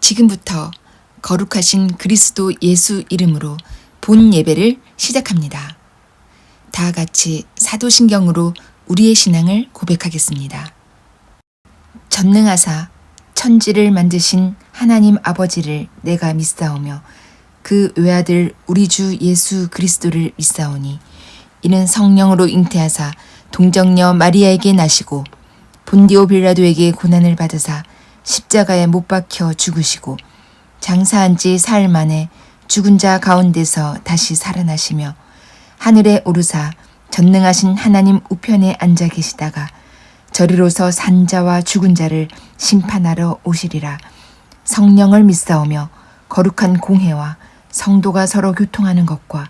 지금부터 거룩하신 그리스도 예수 이름으로 본 예배를 시작합니다. 다 같이 사도신경으로 우리의 신앙을 고백하겠습니다. 전능하사 천지를 만드신 하나님 아버지를 내가 믿사오며 그 외아들 우리 주 예수 그리스도를 믿사오니 이는 성령으로 잉태하사 동정녀 마리아에게 나시고 본디오 빌라도에게 고난을 받으사 십자가에 못 박혀 죽으시고 장사한 지 사흘 만에 죽은 자 가운데서 다시 살아나시며 하늘에 오르사 전능하신 하나님 우편에 앉아 계시다가 저리로서 산 자와 죽은 자를 심판하러 오시리라. 성령을 믿사오며 거룩한 공회와 성도가 서로 교통하는 것과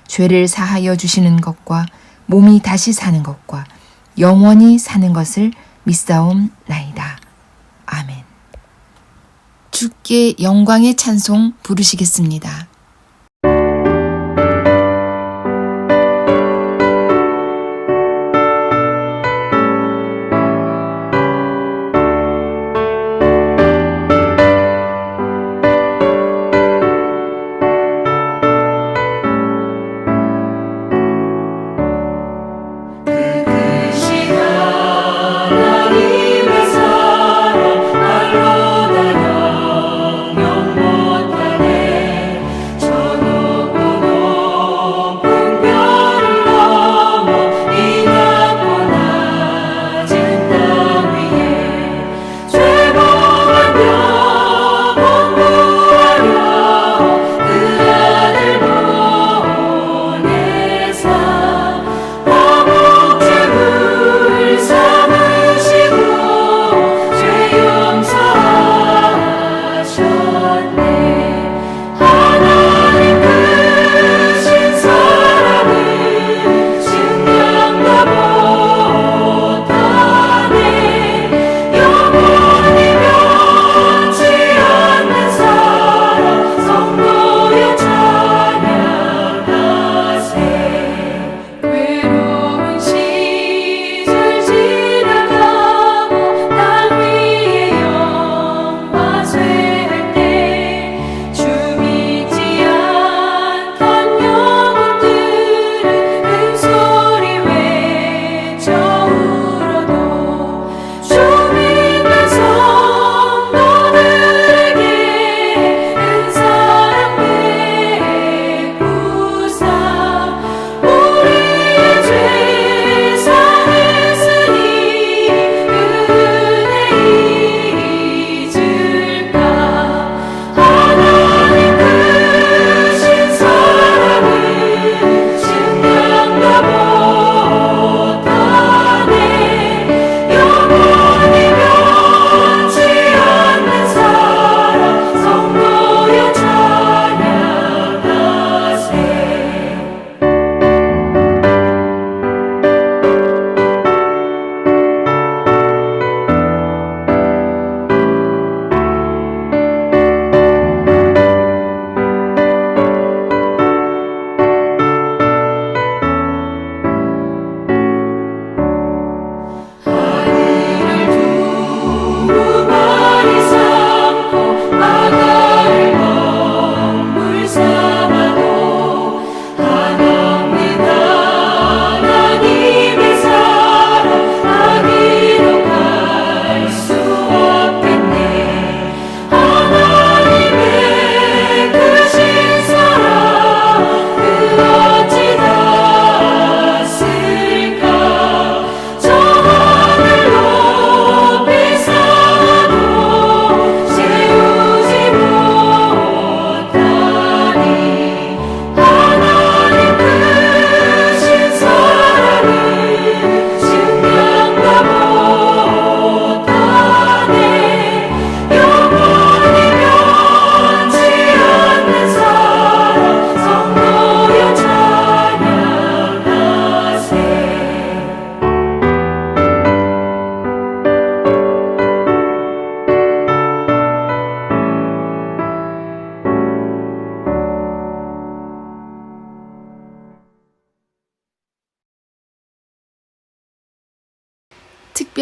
죄를 사하여 주시는 것과 몸이 다시 사는 것과 영원히 사는 것을 믿사옵나이다. 아멘. 주께 영광의 찬송 부르시겠습니다.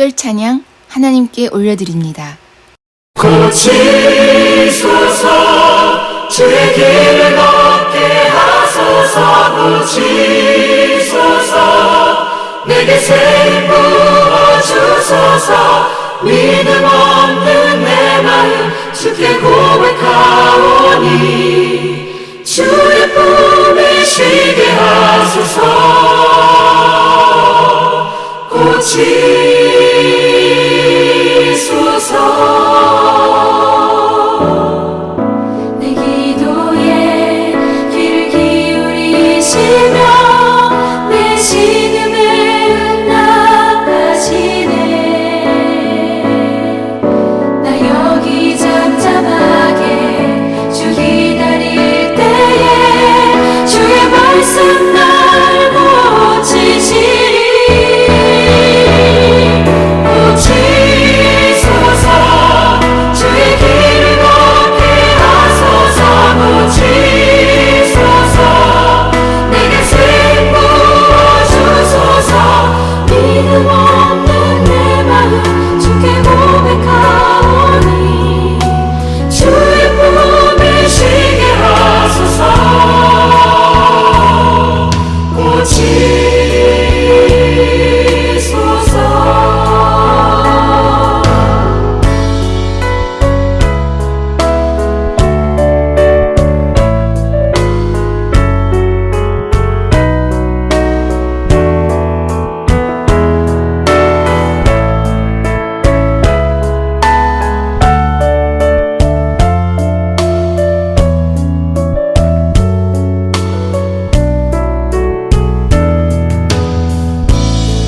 특별 찬양 하나님께 올려드립니다. 고치소서 주의 길을 걷게 하소서 고치소서 내게 새 힘 부어주소서 믿음 없는 내 마음 주께 고백하오니 주의 품에 쉬게 하소서 고치소서 내 기도에 귀를 기울이시며 내 신음을 응답하시네 나 여기 잠잠하게 주 기다릴 때에 주의 말씀 날 고치시리 고치소서 주의 길을 걷게 하소서 고치소서 내게 새 힘 부어주소서 믿음 없는 내 마음 주께 고백하오니 주의 품에 쉬게 하소서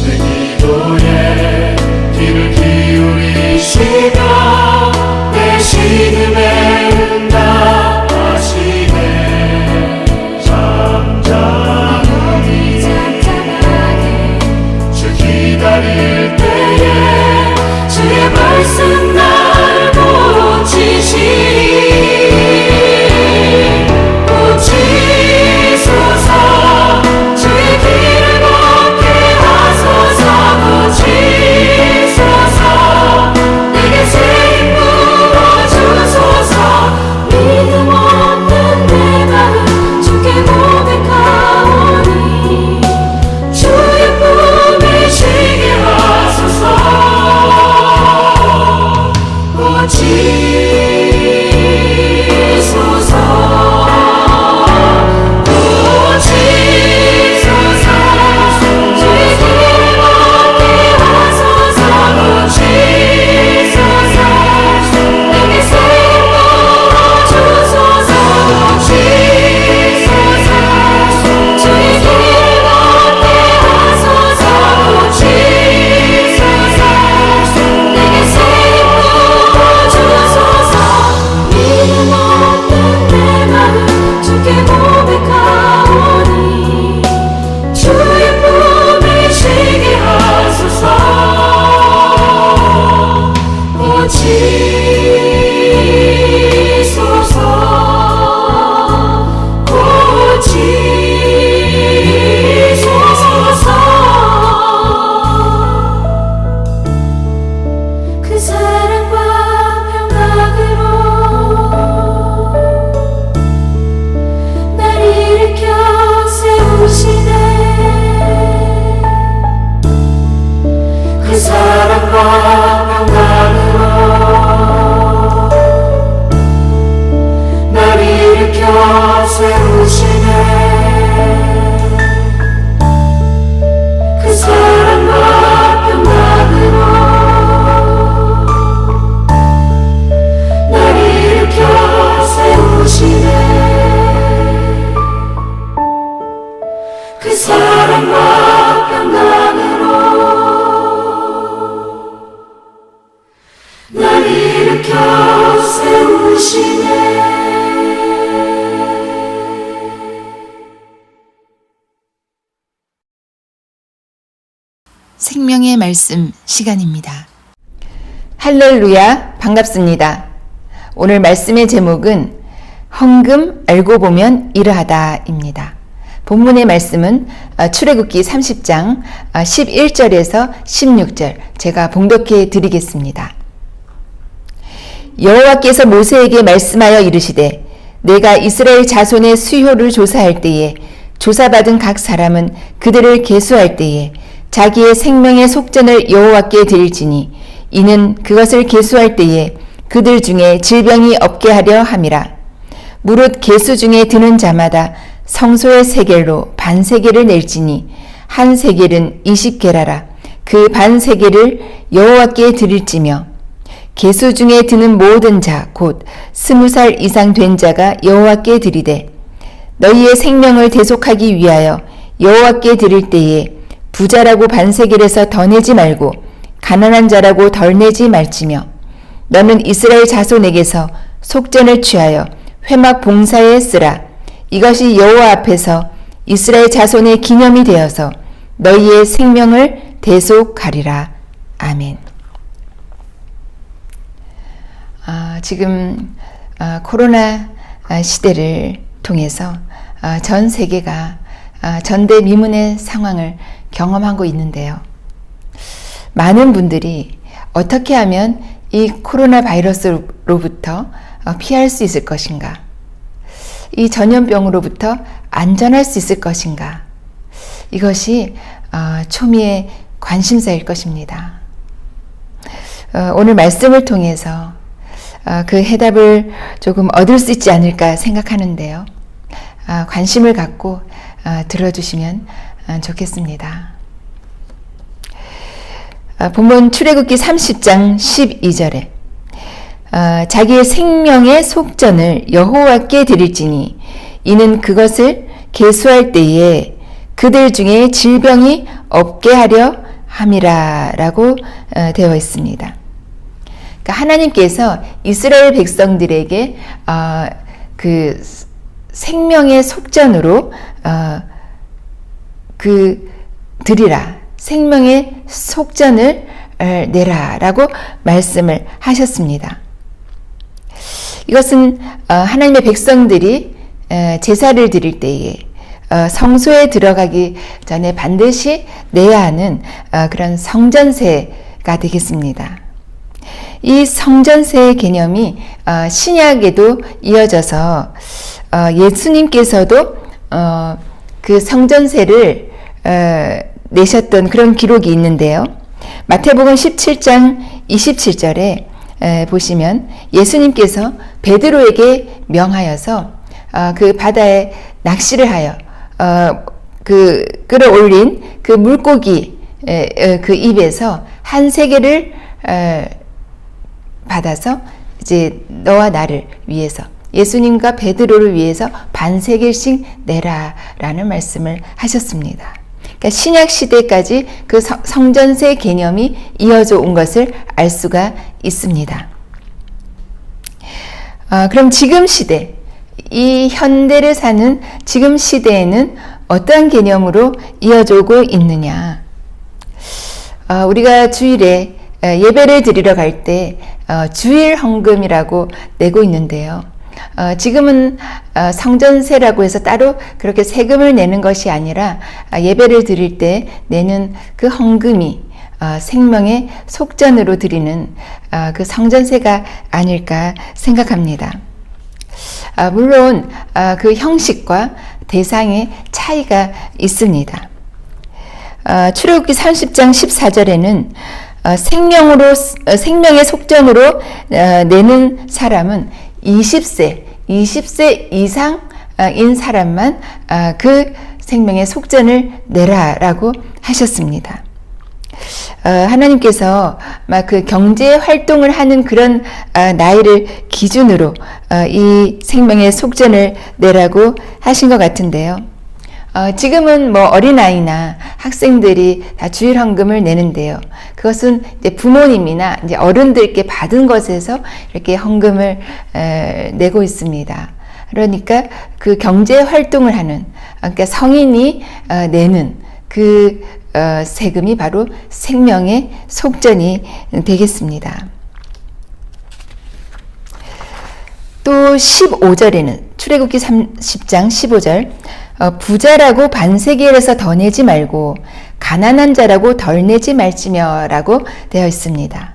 내 기도에 귀를 기울이시며 내 신음에 응답하시네 잠잠히 잠잠하게 주 기다릴 때에 주의 말씀 날 고치시리 고치소서 주의 길을 걷게 하소서 고치소서 내게 새 힘 부어주소서 믿음 없는 내 마음 주께 고백하오니 주의 품에 쉬게 하소서 고치소서 고치소서 주의 길을 걷게 하소서 고치소서 내게 새 힘 부어주소서 고치소서 주의 길을 걷게 하소서 고치소서 내게 새 힘 부어주소서 믿음 없는 내 마음 주께 고백하오니 주의 품에 쉬게 하소서 고치소서 고치소서 그 사랑과 평강으로 날 일으켜 세우시네 그 사랑과 평강으로 날 일으켜 세우시네 그 사랑과 평강으로 날 일으켜 세우시네 그 사랑과 평강으로 날 일으켜 세우시네 생명의 말씀 시간입니다. 할렐루야, 반갑습니다. 오늘 말씀의 제목은 헌금 알고 보면 이러하다입니다. 본문의 말씀은 출애굽기 30장 11절에서 16절 제가 봉독해 드리겠습니다. 여호와께서 모세에게 말씀하여 이르시되 내가 이스라엘 자손의 수효를 조사할 때에 조사받은 각 사람은 그들을 계수할 때에 자기의 생명의 속전을 여호와께 드릴지니 이는 그것을 계수할 때에 그들 중에 질병이 없게 하려 함이라. 무릇 계수 중에 드는 자마다 성소의 세겔로 반세겔을 낼지니 한 세겔은 20게라라. 그 반세겔을 여호와께 드릴지며 계수 중에 드는 모든 자 곧 20살 이상 된 자가 여호와께 드리되 너희의 생명을 대속하기 위하여 여호와께 드릴 때에 부자라고 반세겔에서 더 내지 말고 가난한 자라고 덜 내지 말지며 너는 이스라엘 자손에게서 속전을 취하여 회막 봉사에 쓰라. 이것이 여호와 앞에서 이스라엘 자손의 기념이 되어서 너희의 생명을 대속하리라. 아멘. 지금 코로나 시대를 통해서 전 세계가 전대미문의 상황을 경험하고 있는데요. 많은 분들이 어떻게 하면 이 코로나 바이러스로부터 피할 수 있을 것인가? 이 전염병으로부터 안전할 수 있을 것인가? 이것이 초미의 관심사일 것입니다. 오늘 말씀을 통해서 그 해답을 조금 얻을 수 있지 않을까 생각하는데요. 관심을 갖고 들어주시면 좋겠습니다. 본문 출애굽기 30장 12절에 자기의 생명의 속전을 여호와께 드릴지니 이는 그것을 계수할 때에 그들 중에 질병이 없게 하려 함이라 라고 되어 있습니다. 그러니까 하나님께서 이스라엘 백성들에게 그 생명의 속전으로 드리라. 생명의 속전을 내라 라고 말씀을 하셨습니다. 이것은 하나님의 백성들이 제사를 드릴 때에 성소에 들어가기 전에 반드시 내야 하는 그런 성전세가 되겠습니다. 이 성전세의 개념이 신약에도 이어져서 예수님께서도 그 성전세를 내셨던 그런 기록이 있는데요. 마태복음 17장 27절에 보시면 예수님께서 베드로에게 명하여서 그 바다에 낚시를 하여 그 끌어올린 그 물고기 그 입에서 한 세겔을 받아서 이제 너와 나를 위해서 예수님과 베드로를 위해서 반세겔씩 내라라는 말씀을 하셨습니다. 그러니까 신약 시대까지 그 성전세 개념이 이어져 온 것을 알 수가 있습니다. 그럼 지금 시대, 이 현대를 사는 지금 시대에는 어떠한 개념으로 이어져 오고 있느냐? 우리가 주일에 예배를 드리러 갈 때 주일 헌금이라고 내고 있는데요. 지금은 성전세라고 해서 따로 그렇게 세금을 내는 것이 아니라 예배를 드릴 때 내는 그 헌금이 생명의 속전으로 드리는 그 성전세가 아닐까 생각합니다. 물론 그 형식과 대상의 차이가 있습니다. 출애굽기 30장 14절에는 생명의 속전으로 내는 사람은 20세 이상인 사람만 그 생명의 속전을 내라라고 하셨습니다. 하나님께서 막 그 경제 활동을 하는 그런 나이를 기준으로 이 생명의 속전을 내라고 하신 것 같은데요. 지금은 뭐 어린아이나 학생들이 다 주일 헌금을 내는데요. 그것은 이제 부모님이나 이제 어른들께 받은 것에서 이렇게 헌금을 내고 있습니다. 그러니까 그 경제 활동을 하는, 그러니까 성인이 내는 그 세금이 바로 생명의 속전이 되겠습니다. 또 15절에는 출애굽기 30장 15절 부자라고 반세겔에서 더 내지 말고 가난한 자라고 덜 내지 말지며 라고 되어 있습니다.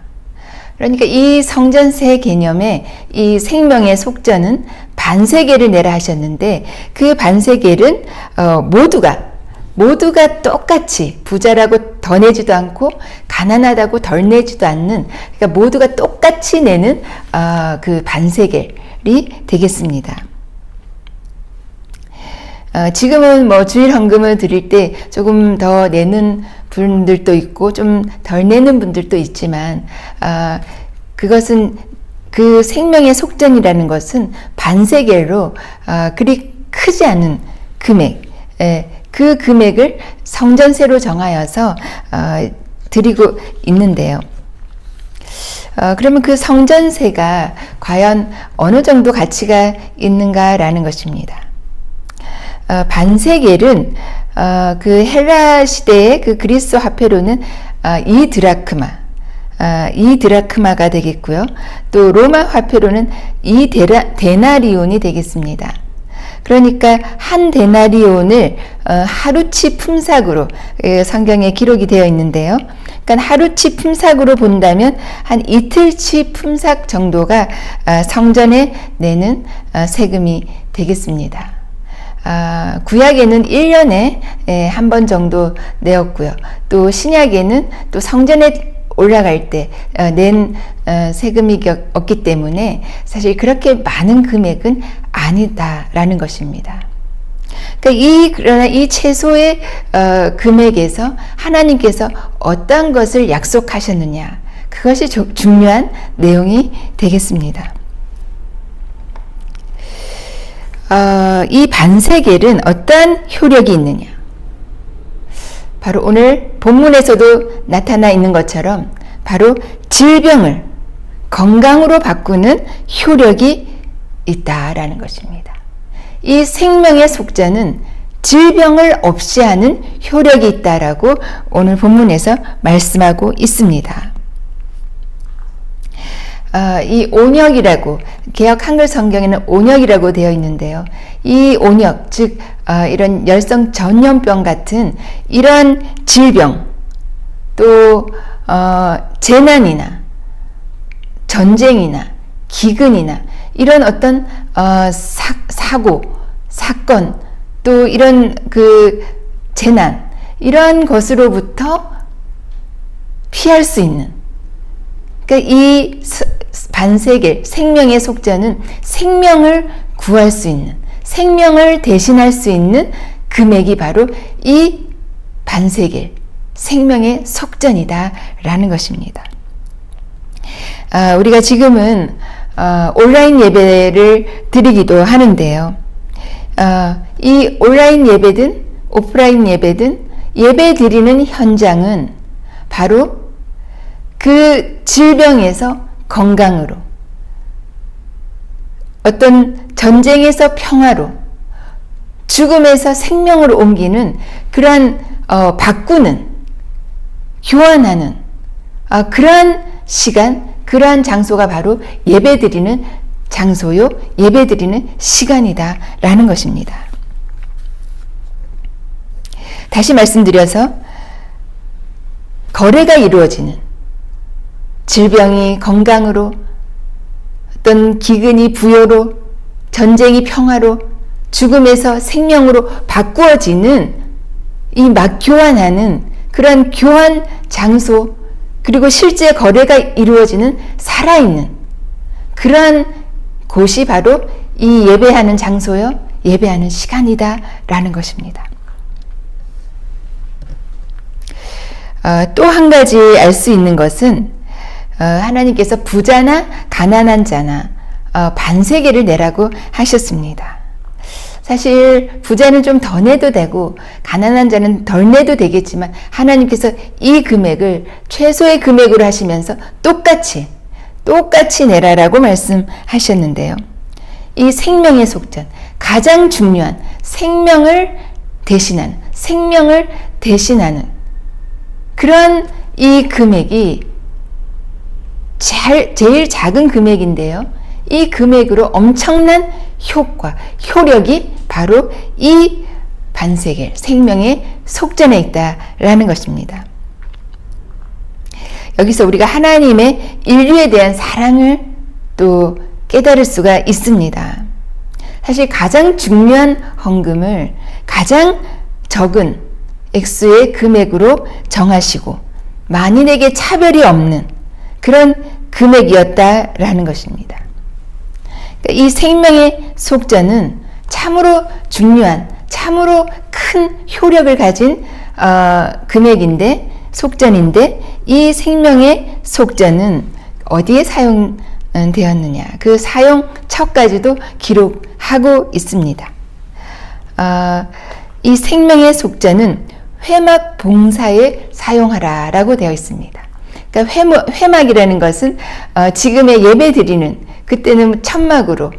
그러니까 이 성전세 개념의 이 생명의 속전은 반세겔을 내라 하셨는데, 그 반세겔은 모두가 똑같이 부자라고 더 내지도 않고 가난하다고 덜 내지도 않는, 그러니까 모두가 똑같이 내는 그 반세겔이 되겠습니다. 지금은 뭐 주일 헌금을 드릴 때 조금 더 내는 분들도 있고 좀 덜 내는 분들도 있지만, 그것은 그 생명의 속전이라는 것은 반세겔로 그리 크지 않은 금액, 그 금액을 성전세로 정하여서 드리고 있는데요. 그러면 그 성전세가 과연 어느 정도 가치가 있는가라는 것입니다. 반세겔은 그 헬라 시대의 그 그리스 화폐로는 2드라크마가 되겠고요. 또 로마 화폐로는 2데나리온이 되겠습니다. 그러니까 한 데나리온을 하루치 품삯으로 성경에 기록이 되어 있는데요. 그러니까 하루치 품삯으로 본다면 한 이틀치 품삯 정도가 성전에 내는 세금이 되겠습니다. 구약에는 1년에 한 번 정도 내었고요. 또 신약에는 또 성전에 올라갈 때 낸 세금이 없기 때문에 사실 그렇게 많은 금액은 아니다라는 것입니다. 그러나 이 최소의 금액에서 하나님께서 어떤 것을 약속하셨느냐, 그것이 중요한 내용이 되겠습니다. 이 반세겔은 어떤 효력이 있느냐? 바로 오늘 본문에서도 나타나 있는 것처럼 바로 질병을 건강으로 바꾸는 효력이 있다라는 것입니다. 이 생명의 속전은 질병을 없이 하는 효력이 있다라고 오늘 본문에서 말씀하고 있습니다. 이 온역이라고, 개역 한글 성경에는 온역이라고 되어 있는데요. 이 온역, 즉 이런 열성 전염병 같은 이런 질병, 또 재난이나 전쟁이나 기근이나 이런 어떤 사고, 사건, 또 이런 그 재난, 이런 것으로부터 피할 수 있는, 그러니까 이 반세겔, 생명의 속전은 생명을 구할 수 있는, 생명을 대신할 수 있는 금액이 바로 이 반세겔, 생명의 속전이다라는 것입니다. 우리가 지금은 온라인 예배를 드리기도 하는데요. 이 온라인 예배든 오프라인 예배든 예배 드리는 현장은 바로 그 질병에서 건강으로, 어떤 전쟁에서 평화로, 죽음에서 생명으로 옮기는 그러한 바꾸는, 교환하는 그러한 시간, 그러한 장소가 바로 예배드리는 장소요, 예배드리는 시간이다라는 것입니다. 다시 말씀드려서 거래가 이루어지는, 질병이 건강으로, 어떤 기근이 부요로, 전쟁이 평화로, 죽음에서 생명으로 바꾸어지는 이 막 교환하는 그런 교환 장소, 그리고 실제 거래가 이루어지는 살아있는 그러한 곳이 바로 이 예배하는 장소요, 예배하는 시간이다라는 것입니다. 또 한 가지 알 수 있는 것은 하나님께서 부자나 가난한 자나 반세겔을 내라고 하셨습니다. 사실 부자는 좀 더 내도 되고 가난한 자는 덜 내도 되겠지만 하나님께서 이 금액을 최소의 금액으로 하시면서 똑같이 내라라고 말씀하셨는데요. 이 생명의 속전, 가장 중요한 생명을 대신하는 그런 이 금액이 제일 작은 금액인데요. 이 금액으로 엄청난 효력이 바로 이 반세겔, 생명의 속전에 있다라는 것입니다. 여기서 우리가 하나님의 인류에 대한 사랑을 또 깨달을 수가 있습니다. 사실 가장 중요한 헌금을 가장 적은 액수의 금액으로 정하시고 만인에게 차별이 없는 그런 금액이었다라는 것입니다. 이 생명의 속전은 참으로 중요한, 참으로 큰 효력을 가진 금액인데, 속전인데, 이 생명의 속전은 어디에 사용되었느냐, 그 사용처까지도 기록하고 있습니다. 이 생명의 속전은 회막 봉사에 사용하라라고 되어 있습니다. 그러니까 회막이라는 것은 지금의 예배 드리는, 그때는 천막으로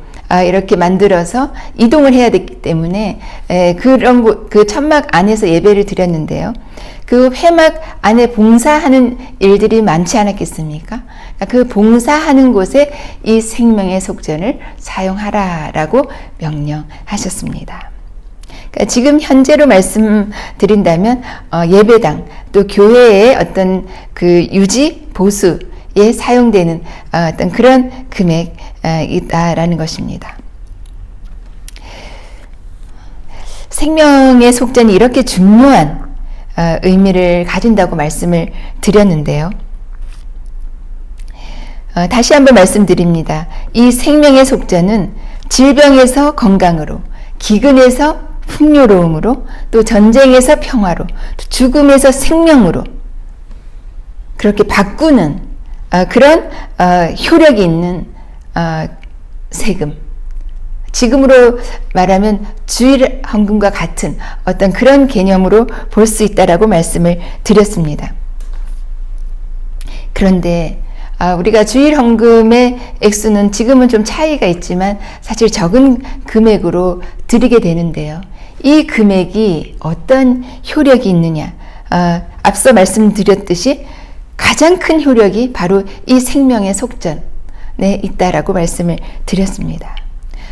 이렇게 만들어서 이동을 해야 되기 때문에 그 천막 안에서 예배를 드렸는데요. 그 회막 안에 봉사하는 일들이 많지 않았겠습니까? 그 봉사하는 곳에 이 생명의 속전을 사용하라라고 명령하셨습니다. 그러니까 지금 현재로 말씀드린다면 예배당 또 교회의 어떤 그 유지 보수에 사용되는 어떤 그런 금액이다라는 것입니다. 생명의 속전이 이렇게 중요한 의미를 가진다고 말씀을 드렸는데요. 다시 한번 말씀드립니다. 이 생명의 속전은 질병에서 건강으로, 기근에서 풍요로움으로, 또 전쟁에서 평화로, 또 죽음에서 생명으로 그렇게 바꾸는 그런 효력이 있는 세금, 지금으로 말하면 주일 헌금과 같은 어떤 그런 개념으로 볼 수 있다라고 말씀을 드렸습니다. 그런데 우리가 주일 헌금의 액수는 지금은 좀 차이가 있지만 사실 적은 금액으로 드리게 되는데요. 이 금액이 어떤 효력이 있느냐, 앞서 말씀드렸듯이 가장 큰 효력이 바로 이 생명의 속전에 있다라고 말씀을 드렸습니다.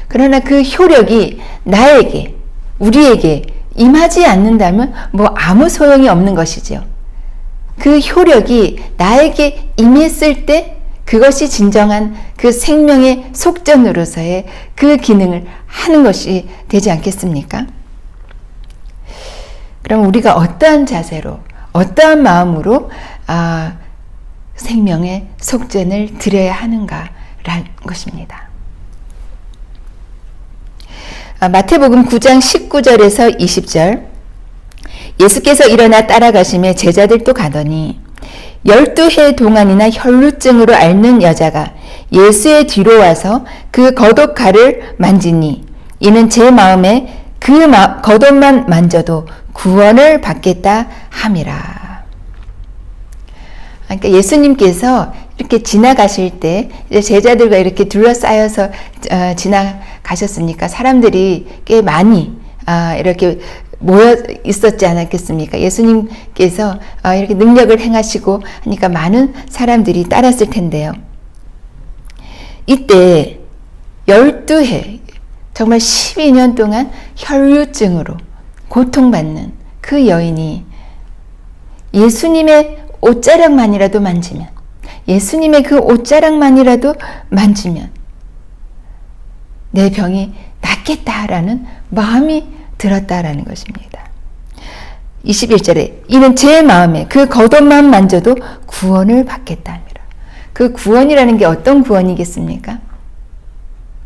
그러나 그 효력이 나에게, 우리에게 임하지 않는다면 아무 소용이 없는 것이지요. 그 효력이 나에게 임했을 때 그것이 진정한 그 생명의 속전으로서의 그 기능을 하는 것이 되지 않겠습니까? 그럼 우리가 어떠한 자세로, 어떠한 마음으로 생명의 속전을 드려야 하는가라는 것입니다. 마태복음 9장 19절에서 20절, 예수께서 일어나 따라가시매 제자들도 가더니 12해 동안이나 혈루증으로 앓는 여자가 예수의 뒤로 와서 그 겉옷갈을 만지니 이는 제 마음에 그 겉옷만 만져도 구원을 받겠다 함이라. 그러니까 예수님께서 이렇게 지나가실 때 제자들과 이렇게 둘러싸여서 지나가셨으니까 사람들이 꽤 많이 이렇게 모여 있었지 않았겠습니까? 예수님께서 이렇게 능력을 행하시고 하니까 많은 사람들이 따랐을 텐데요. 이때 12해, 정말 12년 동안 혈루증으로 고통받는 그 여인이 예수님의 옷자락만이라도 만지면, 예수님의 그 옷자락만이라도 만지면 내 병이 낫겠다라는 마음이 들었다라는 것입니다. 21절에 이는 제 마음에 그 겉옷만 만져도 구원을 받겠다 합니다. 그 구원이라는 게 어떤 구원이겠습니까?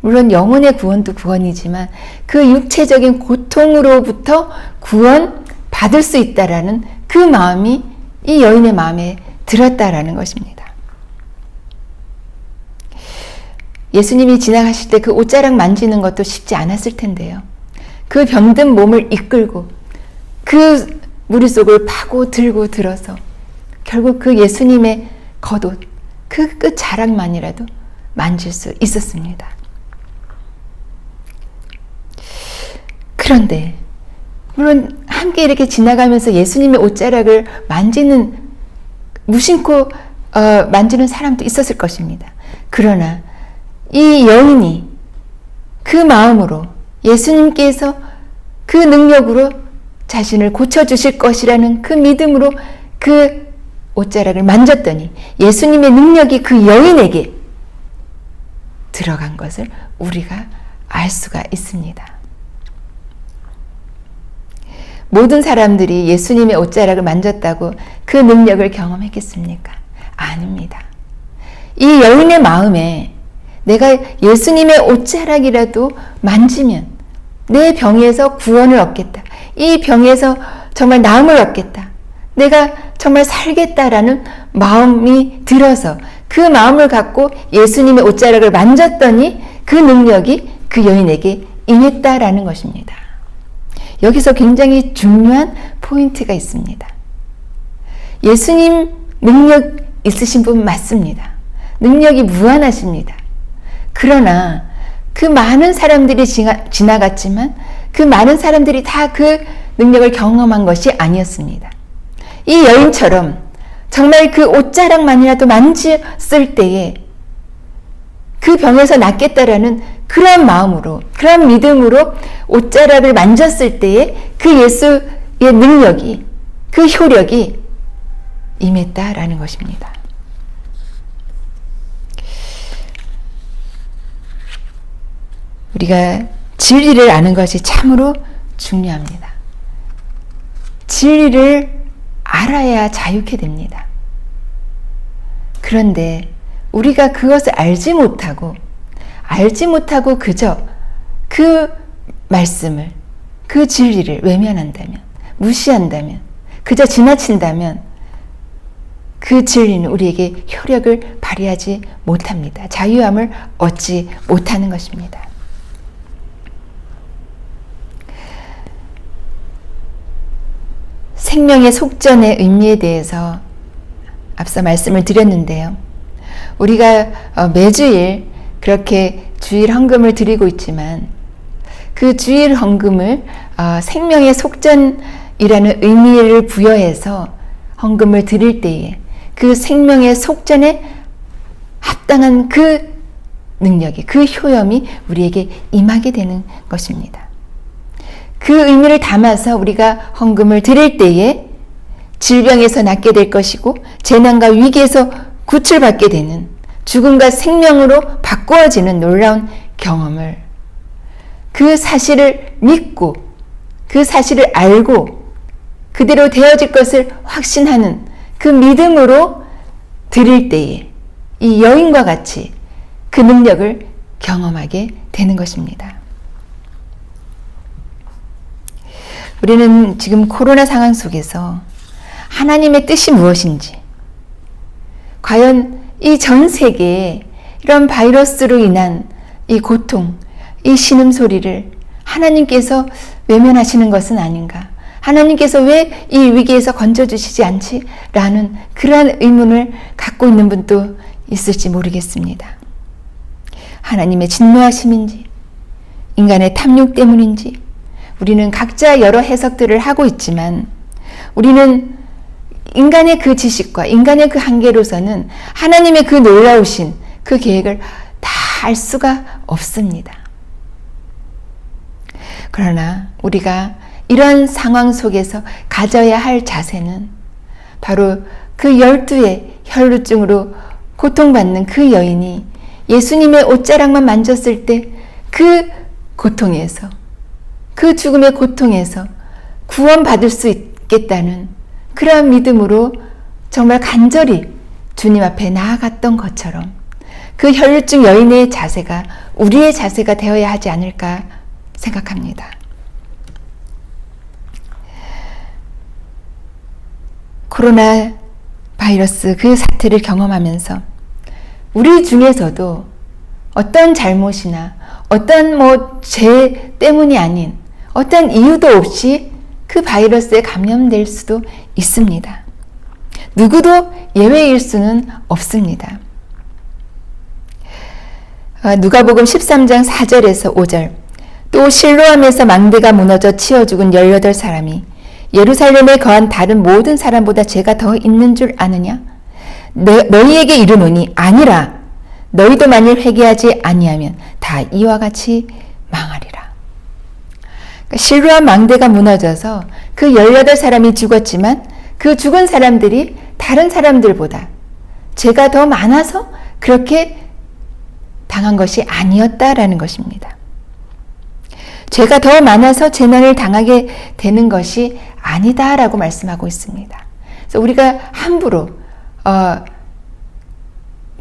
물론 영혼의 구원도 구원이지만 그 육체적인 고통으로부터 구원 받을 수 있다라는 그 마음이 이 여인의 마음에 들었다라는 것입니다. 예수님이 지나가실 때 그 옷자락 만지는 것도 쉽지 않았을 텐데요. 그 병든 몸을 이끌고 그 무리 속을 파고 들고 들어서 결국 그 예수님의 겉옷, 그 끝 자락만이라도 만질 수 있었습니다. 그런데 물론 함께 이렇게 지나가면서 예수님의 옷자락을 무심코 만지는 사람도 있었을 것입니다. 그러나 이 여인이 그 마음으로 예수님께서 그 능력으로 자신을 고쳐주실 것이라는 그 믿음으로 그 옷자락을 만졌더니 예수님의 능력이 그 여인에게 들어간 것을 우리가 알 수가 있습니다. 모든 사람들이 예수님의 옷자락을 만졌다고 그 능력을 경험했겠습니까? 아닙니다. 이 여인의 마음에 내가 예수님의 옷자락이라도 만지면 내 병에서 구원을 얻겠다. 이 병에서 정말 나음을 얻겠다. 내가 정말 살겠다라는 마음이 들어서 그 마음을 갖고 예수님의 옷자락을 만졌더니 그 능력이 그 여인에게 임했다라는 것입니다. 여기서 굉장히 중요한 포인트가 있습니다. 예수님 능력 있으신 분 맞습니다. 능력이 무한하십니다. 그러나 그 많은 사람들이 지나갔지만 그 많은 사람들이 다 그 능력을 경험한 것이 아니었습니다. 이 여인처럼 정말 그 옷자락만이라도 만졌을 때에 그 병에서 낫겠다라는 그런 마음으로, 그런 믿음으로 옷자락을 만졌을 때에 그 예수의 능력이, 그 효력이 임했다라는 것입니다. 우리가 진리를 아는 것이 참으로 중요합니다. 진리를 알아야 자유케 됩니다. 그런데 우리가 그것을 알지 못하고 그저 그 말씀을, 그 진리를 외면한다면, 무시한다면, 그저 지나친다면 그 진리는 우리에게 효력을 발휘하지 못합니다. 자유함을 얻지 못하는 것입니다. 생명의 속전의 의미에 대해서 앞서 말씀을 드렸는데요. 우리가 매주일 그렇게 주일 헌금을 드리고 있지만 그 주일 헌금을 생명의 속전이라는 의미를 부여해서 헌금을 드릴 때에 그 생명의 속전에 합당한 그 능력이, 그 효염이 우리에게 임하게 되는 것입니다. 그 의미를 담아서 우리가 헌금을 드릴 때에 질병에서 낫게 될 것이고 재난과 위기에서 구출받게 되는, 죽음과 생명으로 바꾸어지는 놀라운 경험을, 그 사실을 믿고 그 사실을 알고 그대로 되어질 것을 확신하는 그 믿음으로 드릴 때에 이 여인과 같이 그 능력을 경험하게 되는 것입니다. 우리는 지금 코로나 상황 속에서 하나님의 뜻이 무엇인지, 과연 이 전 세계에 이런 바이러스로 인한 이 고통, 이 신음소리를 하나님께서 외면하시는 것은 아닌가? 하나님께서 왜 이 위기에서 건져주시지 않지? 라는 그러한 의문을 갖고 있는 분도 있을지 모르겠습니다. 하나님의 진노하심인지, 인간의 탐욕 때문인지, 우리는 각자 여러 해석들을 하고 있지만 우리는 인간의 그 지식과 인간의 그 한계로서는 하나님의 그 놀라우신 그 계획을 다 알 수가 없습니다. 그러나 우리가 이런 상황 속에서 가져야 할 자세는 바로 그 12의 혈루증으로 고통받는 그 여인이 예수님의 옷자락만 만졌을 때 그 고통에서, 그 죽음의 고통에서 구원받을 수 있겠다는 그러한 믿음으로 정말 간절히 주님 앞에 나아갔던 것처럼 그 혈루증 여인의 자세가 우리의 자세가 되어야 하지 않을까 생각합니다. 코로나 바이러스 그 사태를 경험하면서 우리 중에서도 어떤 잘못이나 어떤 죄 때문이 아닌 어떤 이유도 없이 그 바이러스에 감염될 수도 있습니다. 누구도 예외일 수는 없습니다. 누가복음 13장 4절에서 5절, 또 실로암에서 망대가 무너져 치어 죽은 18사람이 예루살렘에 거한 다른 모든 사람보다 죄가 더 있는 줄 아느냐? 너희에게 이르노니 아니라, 너희도 만일 회개하지 아니하면 다 이와 같이 망하리라. 그러니까 실로암 망대가 무너져서 그 18사람이 죽었지만 그 죽은 사람들이 다른 사람들보다 죄가 더 많아서 그렇게 당한 것이 아니었다라는 것입니다. 죄가 더 많아서 재난을 당하게 되는 것이 아니다라고 말씀하고 있습니다. 그래서 우리가 함부로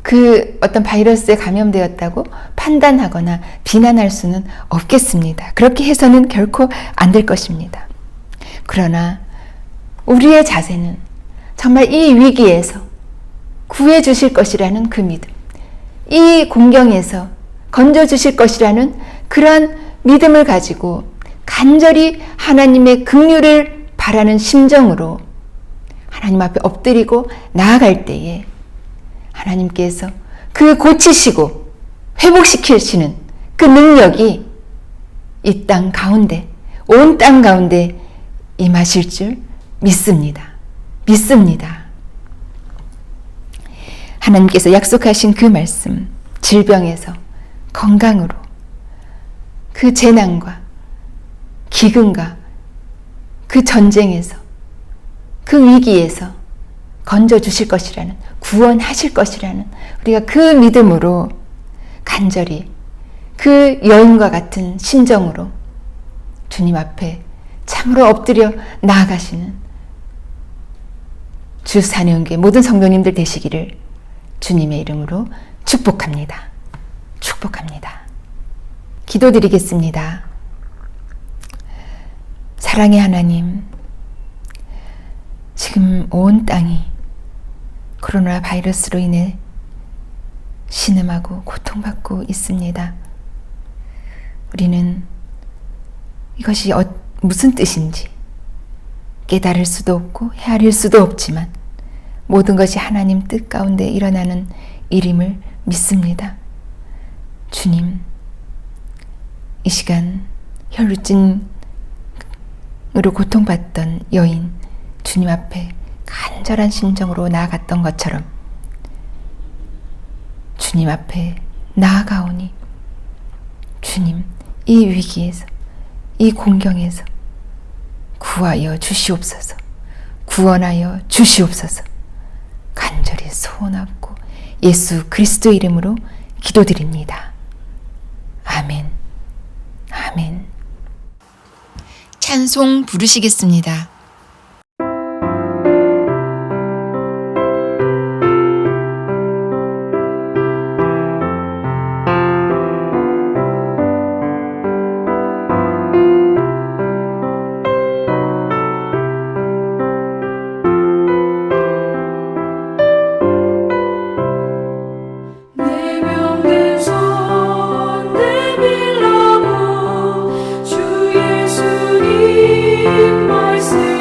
그 어떤 바이러스에 감염되었다고 판단하거나 비난할 수는 없겠습니다. 그렇게 해서는 결코 안 될 것입니다. 그러나 우리의 자세는 정말 이 위기에서 구해 주실 것이라는 그 믿음, 이 공경에서 건져 주실 것이라는 그런 믿음을 가지고 간절히 하나님의 긍휼을 바라는 심정으로 하나님 앞에 엎드리고 나아갈 때에 하나님께서 그 고치시고 회복시키시는 그 능력이 이 땅 가운데, 온 땅 가운데 임하실 줄 믿습니다. 믿습니다. 하나님께서 약속하신 그 말씀, 질병에서 건강으로 그 재난과 기근과 그 전쟁에서 그 위기에서 건져주실 것이라는, 구원하실 것이라는 우리가 그 믿음으로 간절히 그 여인과 같은 심정으로 주님 앞에 참으로 엎드려 나아가시는 주 사내원교회 모든 성도님들 되시기를 주님의 이름으로 축복합니다. 축복합니다. 기도드리겠습니다. 사랑의 하나님, 지금 온 땅이 코로나 바이러스로 인해 신음하고 고통받고 있습니다. 우리는 이것이 무슨 뜻인지 깨달을 수도 없고 헤아릴 수도 없지만 모든 것이 하나님 뜻 가운데 일어나는 일임을 믿습니다. 주님, 이 시간 혈루증으로 고통받던 여인 주님 앞에 간절한 심정으로 나아갔던 것처럼 주님 앞에 나아가오니 주님, 이 위기에서, 이 공경에서 구하여 주시옵소서, 구원하여 주시옵소서 간절히 소원하고 예수 그리스도 이름으로 기도드립니다. 아멘. 아멘. 찬송 부르시겠습니다. 내 병든 손 내밀라고 주 예수님 말씀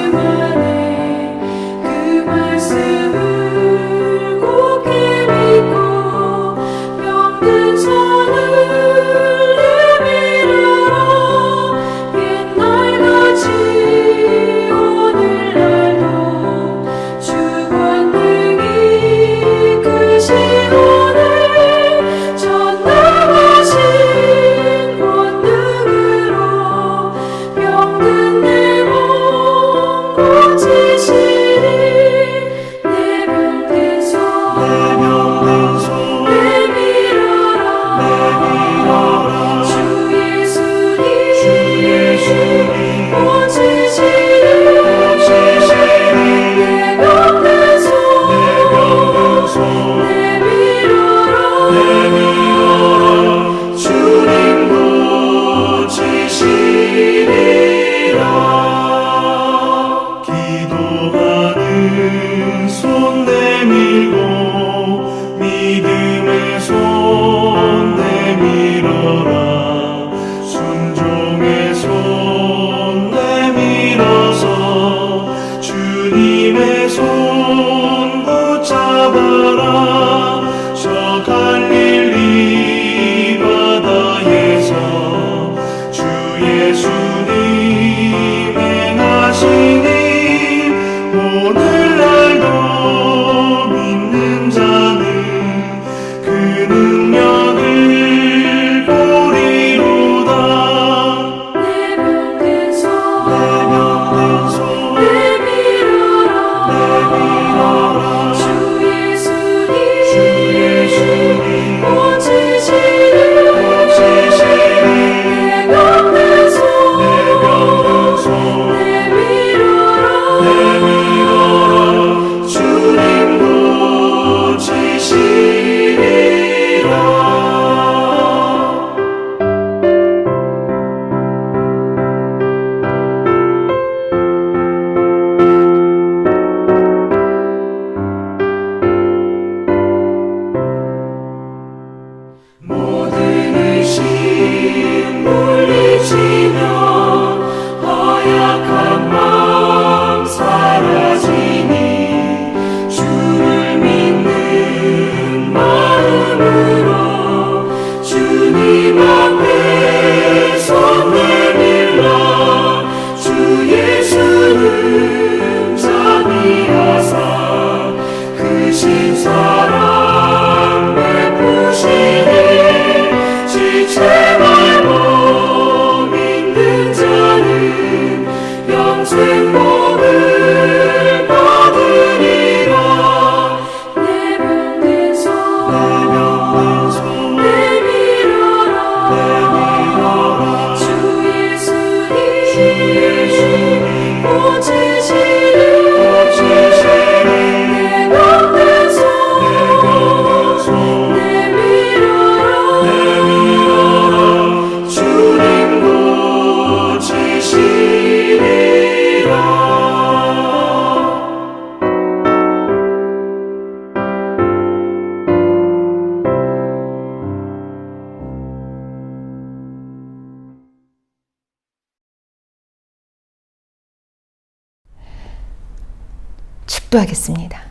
축도하겠습니다.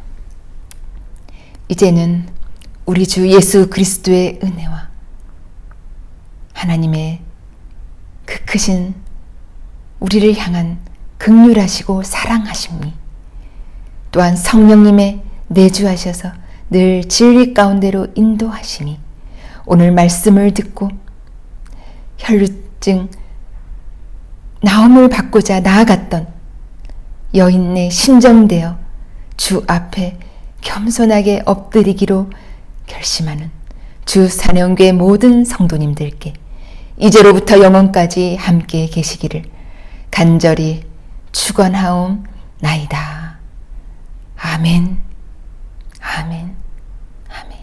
이제는 우리 주 예수 그리스도의 은혜와 하나님의 그 크신 우리를 향한 긍휼하시고 사랑하심이, 또한 성령님의 내주하셔서 늘 진리 가운데로 인도하심이, 오늘 말씀을 듣고 혈루증 나음을 받고자 나아갔던 여인의 심정되어 주 앞에 겸손하게 엎드리기로 결심하는 주 사령교회 모든 성도님들께 이제로부터 영원까지 함께 계시기를 간절히 축원하옵나이다. 아멘. 아멘. 아멘.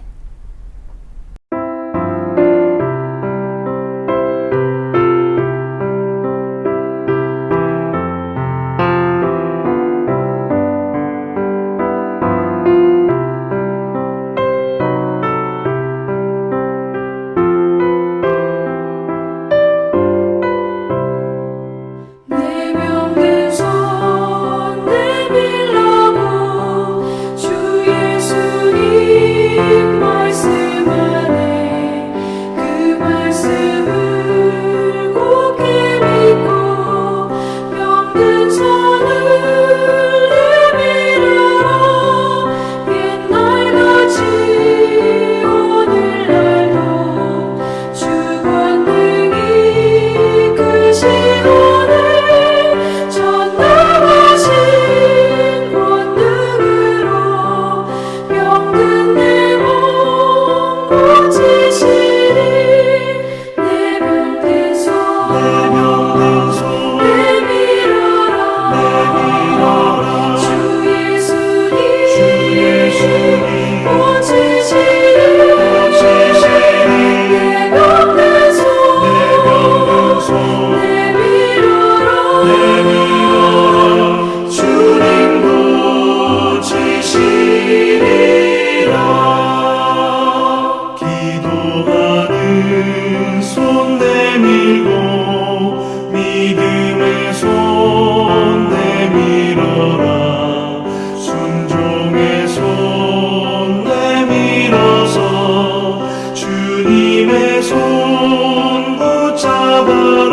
내명된 손 내밀라고 주 예수님 말씀 안에 그 말씀을 굳게 믿고 병든 손을 내밀어라. 옛날같이 오늘날도 주 권능이 크신 오늘 전능하신 권능으로 병든 내 몸 고치시리. 내명된 손 내밀어라. 주 예수님 고치시리. 내명된 손 내밀어라. 주님 고치시리라. 기도하는 손 내밀고 믿음의 손 내밀어라. 순종의 손 내밀어서 주님의 손 붙잡아